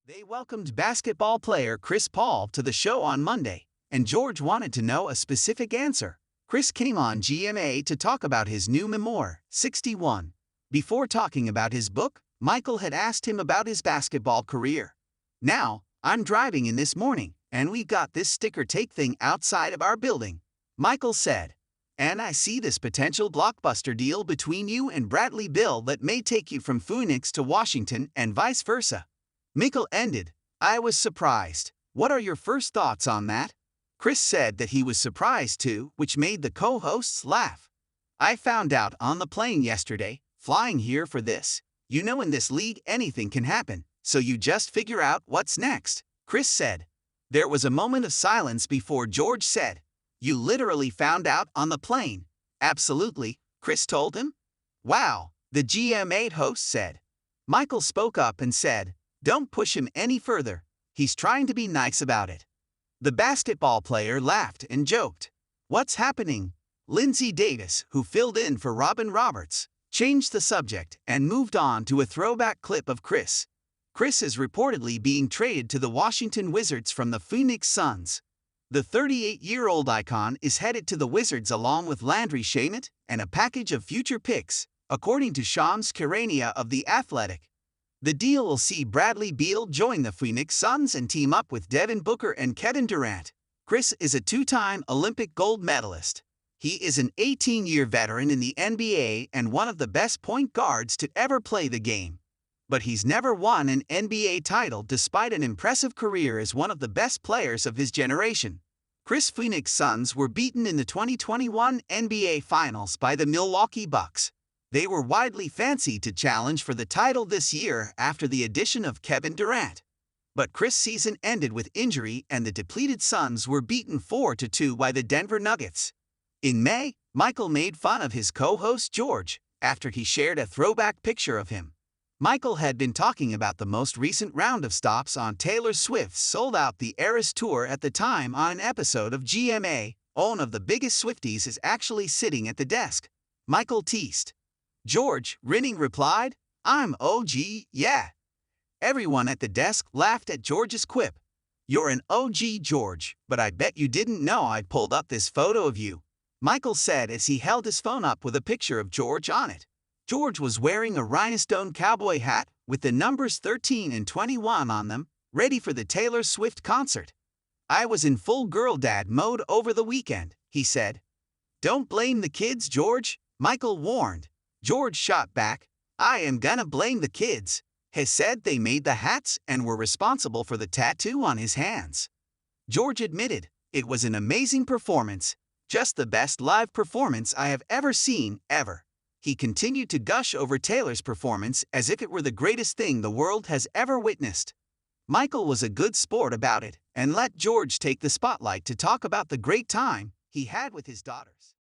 They welcomed basketball player Chris Paul to the show on Monday, and George wanted to know a specific answer. Chris came on GMA to talk about his new memoir, 61. Before talking about his book, Michael had asked him about his basketball career. "Now, I'm driving in this morning, and we got this sticker tape thing outside of our building," Michael said. "And I see this potential blockbuster deal between you and Bradley Bill that may take you from Phoenix to Washington and vice versa." Michael ended, "I was surprised. What are your first thoughts on that?" Chris said that he was surprised too, which made the co-hosts laugh. "I found out on the plane yesterday, flying here for this. You know, in this league anything can happen, so you just figure out what's next," Chris said. There was a moment of silence before George said, "You literally found out on the plane?" "Absolutely," Chris told him. "Wow," the GMA host said. Michael spoke up and said, "Don't push him any further. He's trying to be nice about it." The basketball player laughed and joked. "What's happening?" Lindsay Davis, who filled in for Robin Roberts, changed the subject and moved on to a throwback clip of Chris. Chris is reportedly being traded to the Washington Wizards from the Phoenix Suns. The 38-year-old icon is headed to the Wizards along with Landry Shamet and a package of future picks, according to Shams Charania of The Athletic. The deal will see Bradley Beal join the Phoenix Suns and team up with Devin Booker and Kevin Durant. Chris is a two-time Olympic gold medalist. He is an 18-year veteran in the NBA and one of the best point guards to ever play the game. But he's never won an NBA title despite an impressive career as one of the best players of his generation. Chris' Phoenix Suns were beaten in the 2021 NBA Finals by the Milwaukee Bucks. They were widely fancied to challenge for the title this year after the addition of Kevin Durant. But Chris' season ended with injury and the depleted Suns were beaten 4-2 by the Denver Nuggets. In May, Michael made fun of his co-host George after he shared a throwback picture of him. Michael had been talking about the most recent round of stops on Taylor Swift's sold-out The Eras Tour at the time on an episode of GMA. "One of the biggest Swifties is actually sitting at the desk," Michael teased. George, grinning, replied, "I'm OG, yeah." Everyone at the desk laughed at George's quip. "You're an OG, George, but I bet you didn't know I pulled up this photo of you," Michael said as he held his phone up with a picture of George on it. George was wearing a rhinestone cowboy hat with the numbers 13 and 21 on them, ready for the Taylor Swift concert. "I was in full girl dad mode over the weekend," he said. "Don't blame the kids, George," Michael warned. George shot back, "I am gonna blame the kids." He said they made the hats and were responsible for the tattoo on his hands. George admitted, "It was an amazing performance, just the best live performance I have ever seen, ever." He continued to gush over Taylor's performance as if it were the greatest thing the world has ever witnessed. Michael was a good sport about it and let George take the spotlight to talk about the great time he had with his daughters.